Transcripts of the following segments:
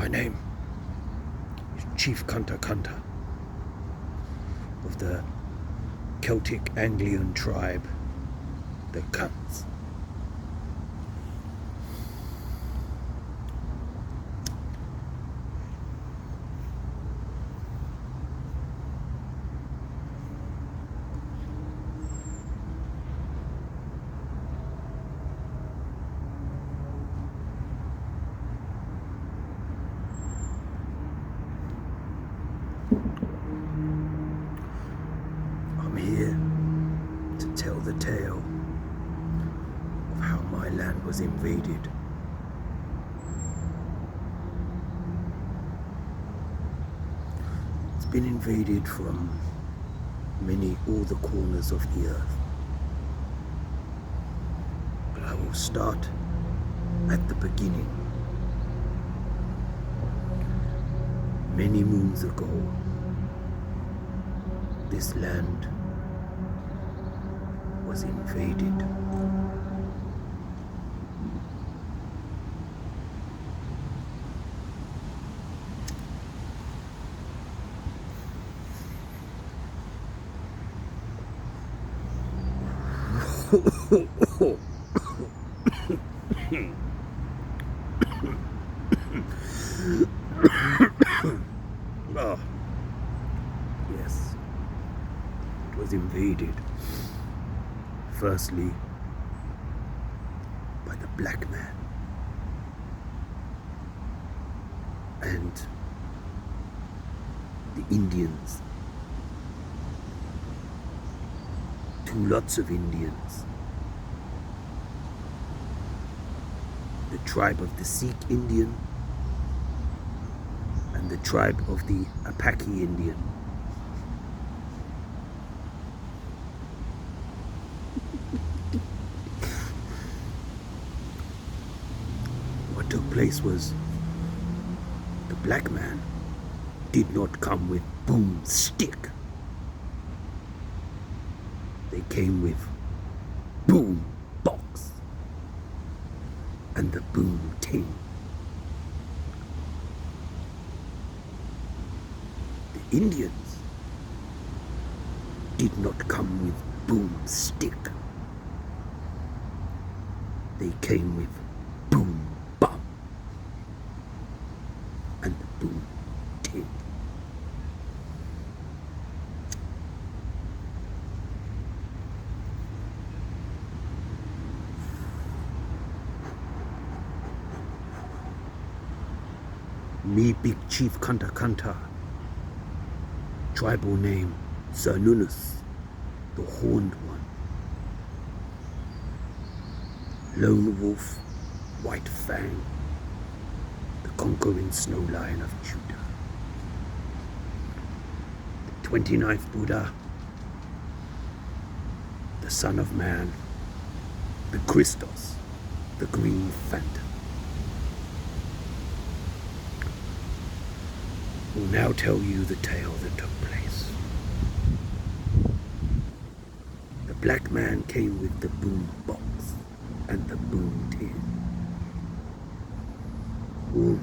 My name is Chief Kunta Kunta of the Celtic Anglian tribe, the Cunts. I'm here to tell the tale of how my land was invaded. It's been invaded from all the corners of the earth. But I will start at the beginning. Many moons ago, this land was invaded. Ah, yes, it was invaded. Firstly, by the black man and the Indians. Two lots of Indians. The tribe of the Sikh Indian and the tribe of the Apache Indian. What took place was the black man did not come with boom stick. They came with boom box and the boom ting. The Indians did not come with boom stick. They came with boom bum and the boom ting. Me big Chief Kunta Kunta, tribal name Zernunus, the Horned One, Lone Wolf, White Fang, the conquering snow lion of Judah, the 29th Buddha, the Son of Man, the Christos, the Green Phantom. Will now tell you the tale that took place. The black man came with the boom box and the boom tin. Ooh,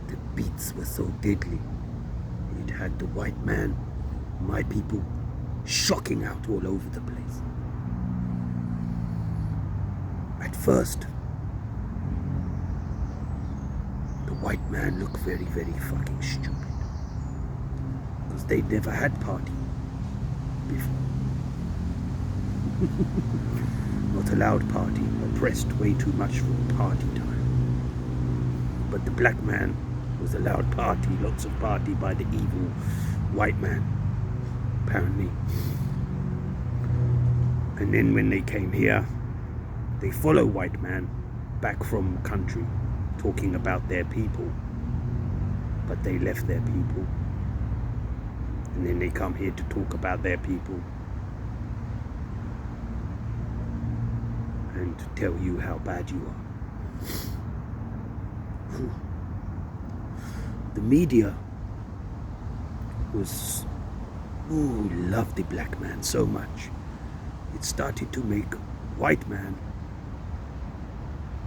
the beats were so deadly. It had the white man, my people, shocking out all over the place. At first, the white man looked very, very fucking stupid. Because they'd never had party before. Not allowed party, oppressed way too much for party time. But the black man was allowed party, lots of party by the evil white man, apparently. And then when they came here, they follow white man back from country, talking about their people, but they left their people, and then they come here to talk about their people and to tell you how bad you are. The media loved the black man so much, it started to make white man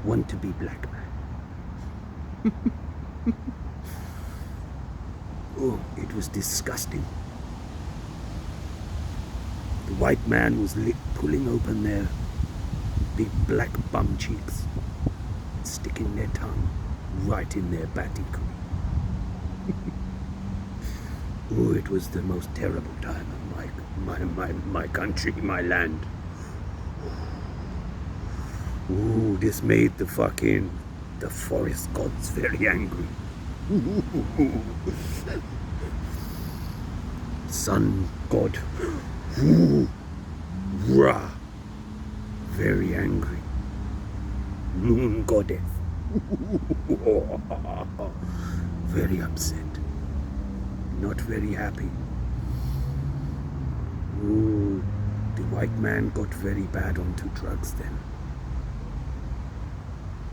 want to be black man. Oh, it was disgusting. The white man was pulling open their big black bum cheeks, sticking their tongue right in their batikri. Oh, it was the most terrible time of my country, my land. Ooh, this made the forest gods very angry. Sun god, Ra, very angry. Moon goddess, very upset. Not very happy. Ooh, the white man got very bad onto drugs then.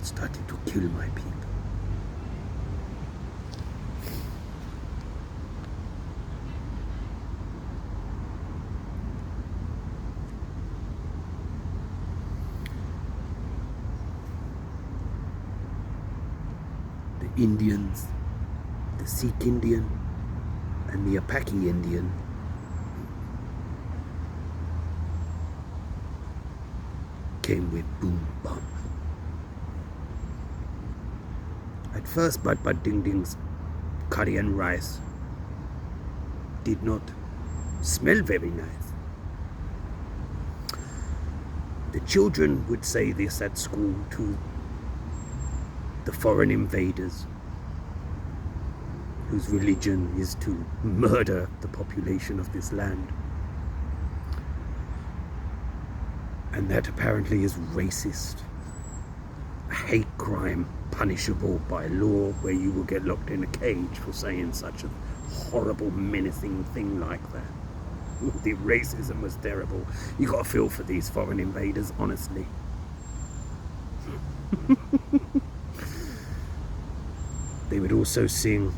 Started to kill my people. The Indians, the Sikh Indian, and the Apache Indian came with boom bum. At first, Bud Ding Ding's curry and rice did not smell very nice. The children would say this at school to the foreign invaders whose religion is to murder the population of this land. And that apparently is racist, a hate crime punishable by law, where you will get locked in a cage for saying such a horrible, menacing thing like that. The racism was terrible. You got to feel for these foreign invaders, honestly. They would also sing,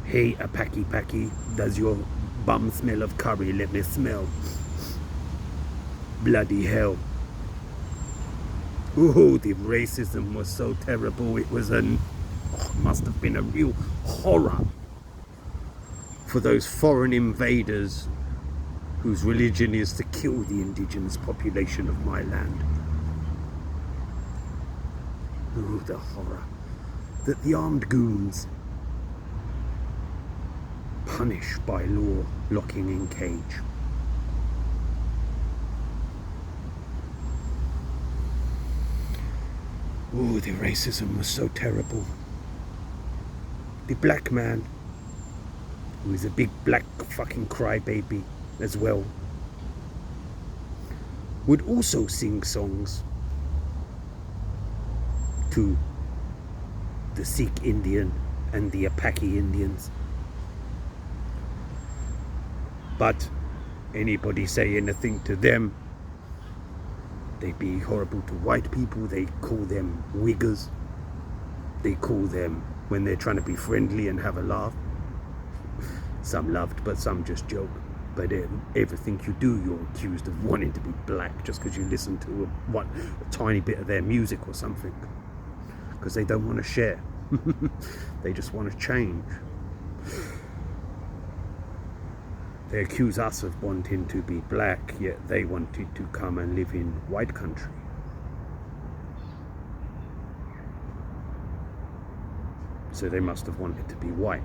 "Hey, Apache, does your bum smell of curry? Let me smell." Bloody hell. Oh, the racism was so terrible. It was must have been a real horror for those foreign invaders whose religion is to kill the indigenous population of my land. Oh, the horror that the armed goons punish by law, locking in cage. Oh, the racism was so terrible. The black man, who is a big black fucking crybaby as well, would also sing songs to the Sikh Indian and the Apache Indians. But anybody say anything to them, they'd be horrible to white people. They call them wiggers. They call them, when they're trying to be friendly and have a laugh, some loved, but some just joke. But everything you do, you're accused of wanting to be black just because you listen to a tiny bit of their music or something. Because they don't want to share. They just want to change. They accuse us of wanting to be black, yet they wanted to come and live in white country. So they must have wanted to be white.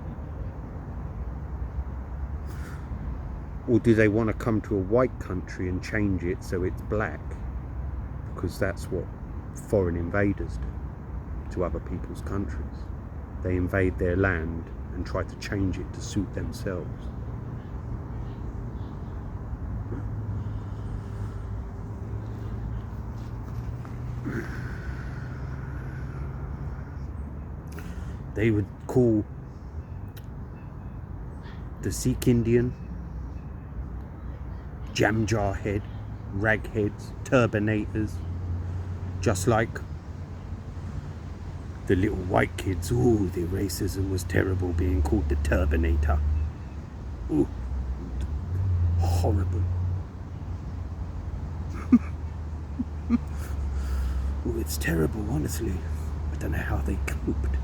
Or do they want to come to a white country and change it so it's black? Because that's what foreign invaders do to other people's countries. They invade their land and try to change it to suit themselves. They would call the Sikh Indian jam jar head, ragheads, turbinators, just like the little white kids. Ooh, the racism was terrible, being called the turbinator. Ooh, horrible. Ooh, it's terrible, honestly. I don't know how they coped.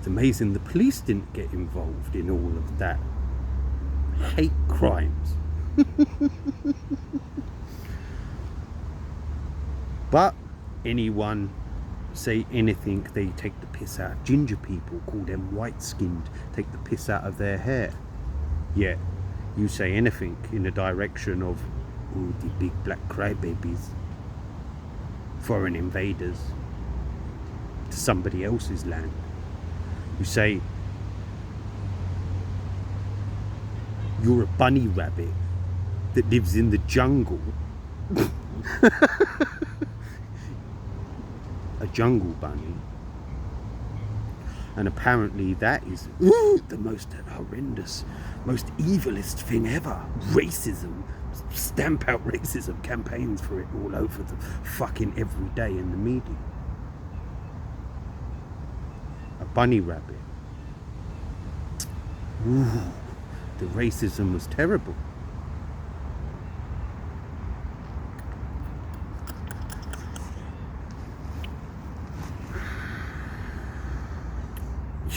It's amazing the police didn't get involved in all of that hate crimes. But anyone say anything, they take the piss out of ginger people, call them white-skinned, take the piss out of their hair. Yet you say anything in the direction of, oh, the big black crybabies, foreign invaders to somebody else's land. You say you're a bunny rabbit that lives in the jungle. A jungle bunny. And apparently that is the most horrendous, most evilest thing ever. Racism. Stamp out racism. Campaigns for it all over the fucking every day in the media. A bunny rabbit. Ooh, the racism was terrible.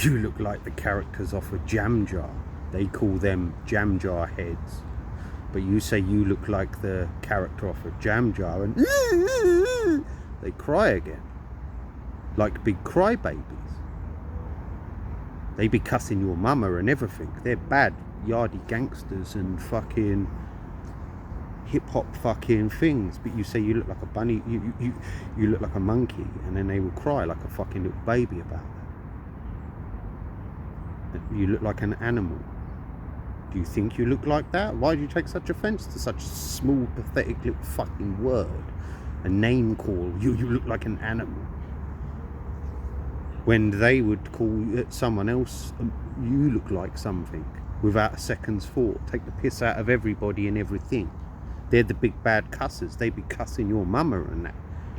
You look like the characters off a Jam Jar. They call them Jam Jar heads. But you say you look like the character off a Jam Jar and they cry again. Like big crybabies. They be cussing your mama and everything. They're bad yardy gangsters and fucking hip-hop fucking things. But you say you look like a bunny, you look like a monkey, and then they will cry like a fucking little baby about that. You look like an animal. Do you think you look like that? Why do you take such offense to such a small, pathetic little fucking word? A name call. You look like an animal. When they would call someone else, you look like something without a second's thought. Take the piss out of everybody and everything. They're the big bad cussers. They be cussing your mama and that.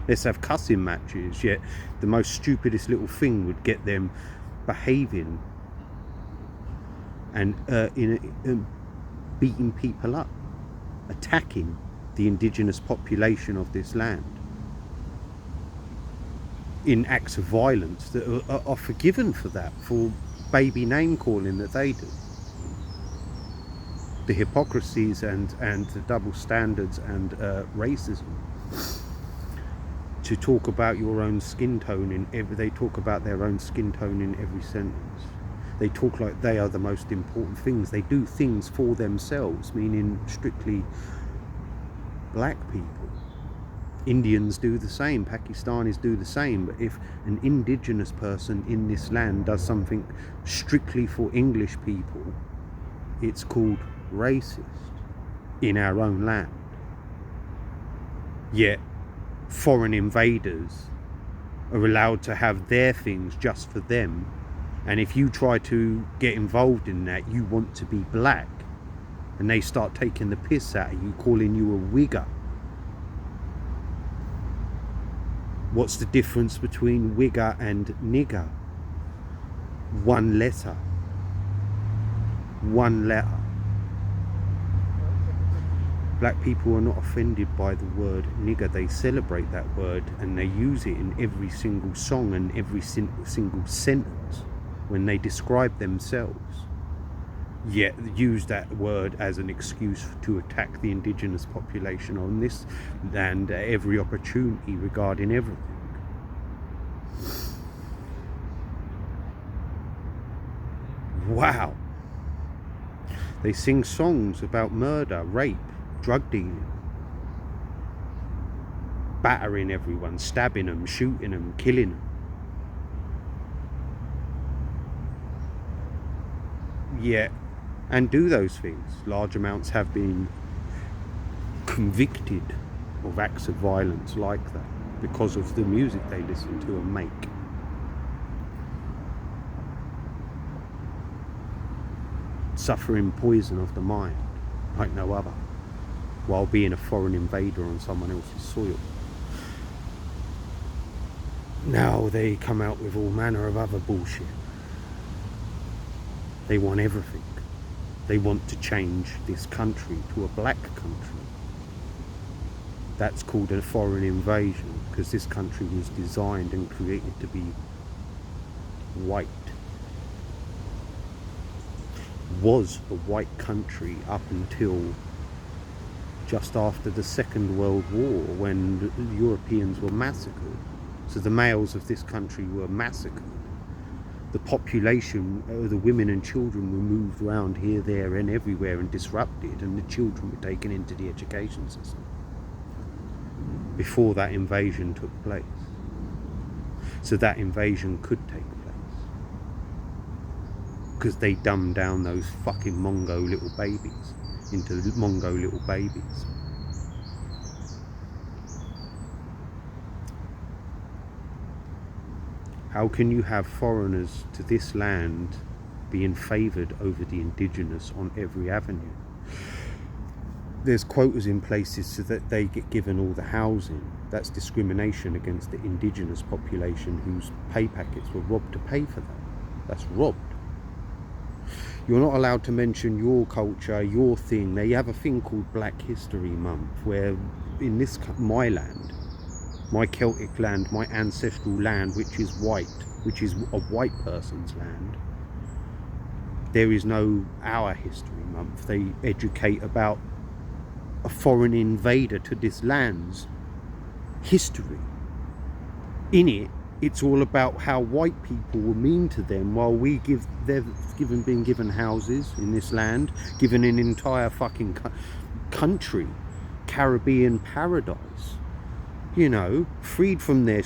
Let's have cussing matches, yet the most stupidest little thing would get them behaving and beating people up, attacking the indigenous population of this land in acts of violence that are forgiven for that, for baby name calling that they do. The hypocrisies and the double standards and racism. To talk about your own skin tone they talk about their own skin tone in every sentence. They talk like they are the most important things. They do things for themselves, meaning strictly black people. Indians do the same, Pakistanis do the same. But if an indigenous person in this land does something strictly for English people, it's called racist in our own land. Yet foreign invaders are allowed to have their things just for them. And if you try to get involved in that, you want to be black. And they start taking the piss out of you, calling you a wigger. What's the difference between wigger and nigger? One letter. One letter. Black people are not offended by the word nigger. They celebrate that word and they use it in every single song and every single sentence when they describe themselves, yet use that word as an excuse to attack the indigenous population on this land at every opportunity regarding everything. Wow. They sing songs about murder, rape, drug dealing, battering everyone, stabbing them, shooting them, killing them. Yet, and do those things. Large amounts have been convicted of acts of violence like that because of the music they listen to and make. Suffering poison of the mind like no other, while being a foreign invader on someone else's soil. Now they come out with all manner of other bullshit. They want everything. They want to change this country to a black country. That's called a foreign invasion, because this country was designed and created to be white. was a white country up until just after the Second World War, when the Europeans were massacred. So the males of this country were massacred. The population, the women and children were moved around here, there and everywhere and disrupted, and the children were taken into the education system before that invasion took place. So that invasion could take place because they dumbed down those fucking Mongo little babies into Mongo little babies. How can you have foreigners to this land being favoured over the indigenous on every avenue? There's quotas in places so that they get given all the housing. That's discrimination against the indigenous population whose pay packets were robbed to pay for that. That's robbed. You're not allowed to mention your culture, your thing. They have a thing called Black History Month, where in this, my land, my Celtic land, my ancestral land, which is white, which is a white person's land, there is no Our History Month. They educate about a foreign invader to this land's history. In it, it's all about how white people were mean to them, while we been given houses in this land, given an entire fucking country, Caribbean paradise. You know, freed from their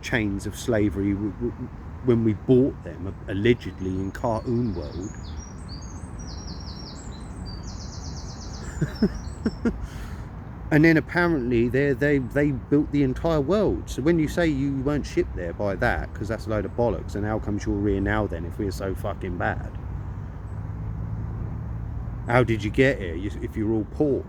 chains of slavery when we bought them, allegedly, in cartoon world. And then apparently they built the entire world. So when you say you weren't shipped there by that, because that's a load of bollocks, and how comes you're here now then if we're so fucking bad? How did you get here if you're all poor?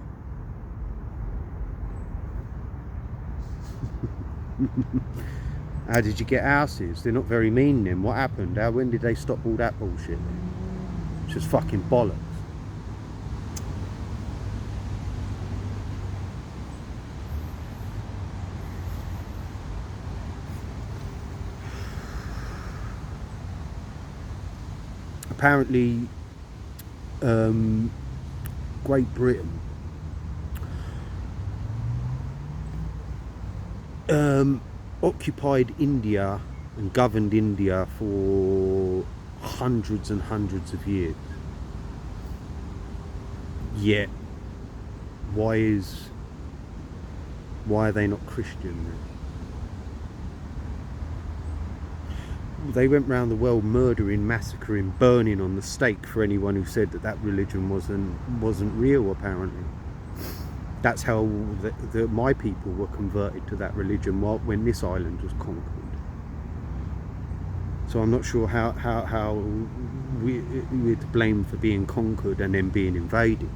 How did you get houses? They're not very mean then. What happened? When did they stop all that bullshit then? It's just fucking bollocks. Apparently, Great Britain occupied India and governed India for hundreds and hundreds of years. Yet, why are they not Christian? They went round the world murdering, massacring, burning on the stake for anyone who said that religion wasn't real. Apparently, that's how my people were converted to that religion when this island was conquered. So I'm not sure how we're to blame for being conquered and then being invaded.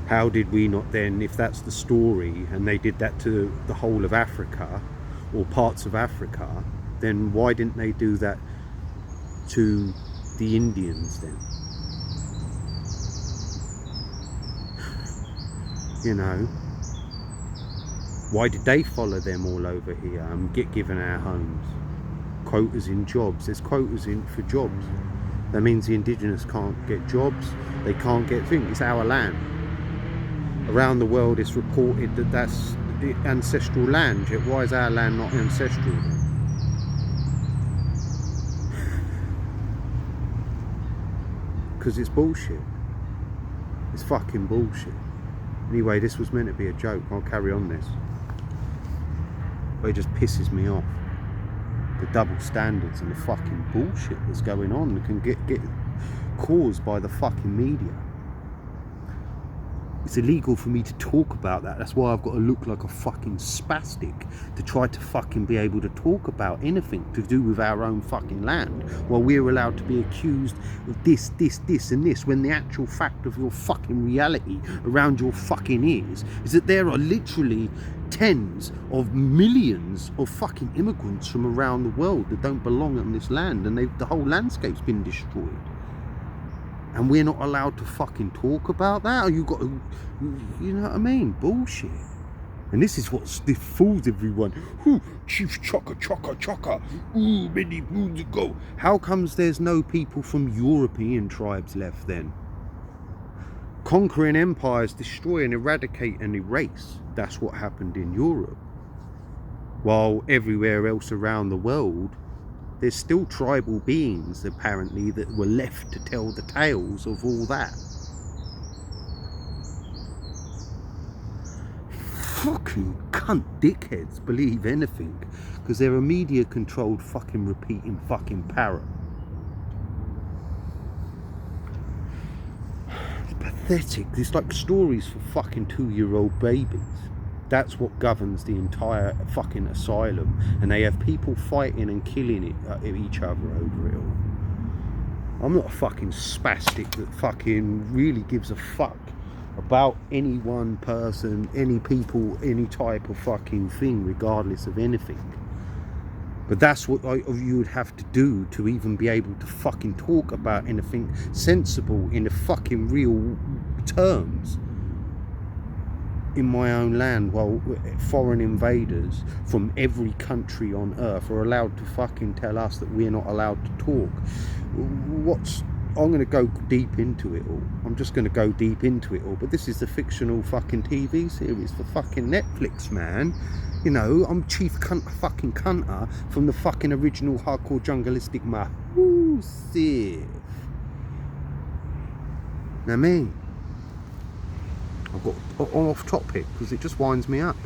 How did we not then, if that's the story, and they did that to the whole of Africa or parts of Africa, then why didn't they do that to the Indians then? You know, why did they follow them all over here and get given our homes? Quotas in jobs. There's quotas in for jobs. That means the indigenous can't get jobs. They can't get things. It's our land. Around the world, it's reported that that's the ancestral land. Yet why is our land not ancestral then? Because it's bullshit. It's fucking bullshit. Anyway, this was meant to be a joke. I'll carry on this. But it just pisses me off. The double standards and the fucking bullshit that's going on that can get caused by the fucking media. It's illegal for me to talk about that. That's why I've got to look like a fucking spastic to try to fucking be able to talk about anything to do with our own fucking land, while we're allowed to be accused of this and this, when the actual fact of your fucking reality around your fucking ears is that there are literally tens of millions of fucking immigrants from around the world that don't belong on this land, and the whole landscape's been destroyed. And we're not allowed to fucking talk about that? Or you got to, you know what I mean? Bullshit. And this is what fools everyone. Ooh, Chief Chaka. Ooh, many moons ago. How comes there's no people from European tribes left then? Conquering empires, destroy and eradicate and erase. That's what happened in Europe. While everywhere else around the world, there's still tribal beings, apparently, that were left to tell the tales of all that. Fucking cunt dickheads believe anything because they're a media controlled fucking repeating fucking parrot. It's pathetic. It's like stories for fucking 2-year-old babies. That's what governs the entire fucking asylum, and they have people fighting and killing each other over it all. I'm not a fucking spastic that fucking really gives a fuck about any one person, any people, any type of fucking thing, regardless of anything. But that's what you would have to do to even be able to fucking talk about anything sensible in the fucking real terms in my own land, while foreign invaders from every country on earth are allowed to fucking tell us that we're not allowed to talk. I'm going to go deep into it all. I'm just going to go deep into it all. But this is the fictional fucking TV series for fucking Netflix, man. You know, I'm Chief fucking Cunter from the fucking original hardcore jungleistic massive. Now me, I've got off topic because it just winds me up.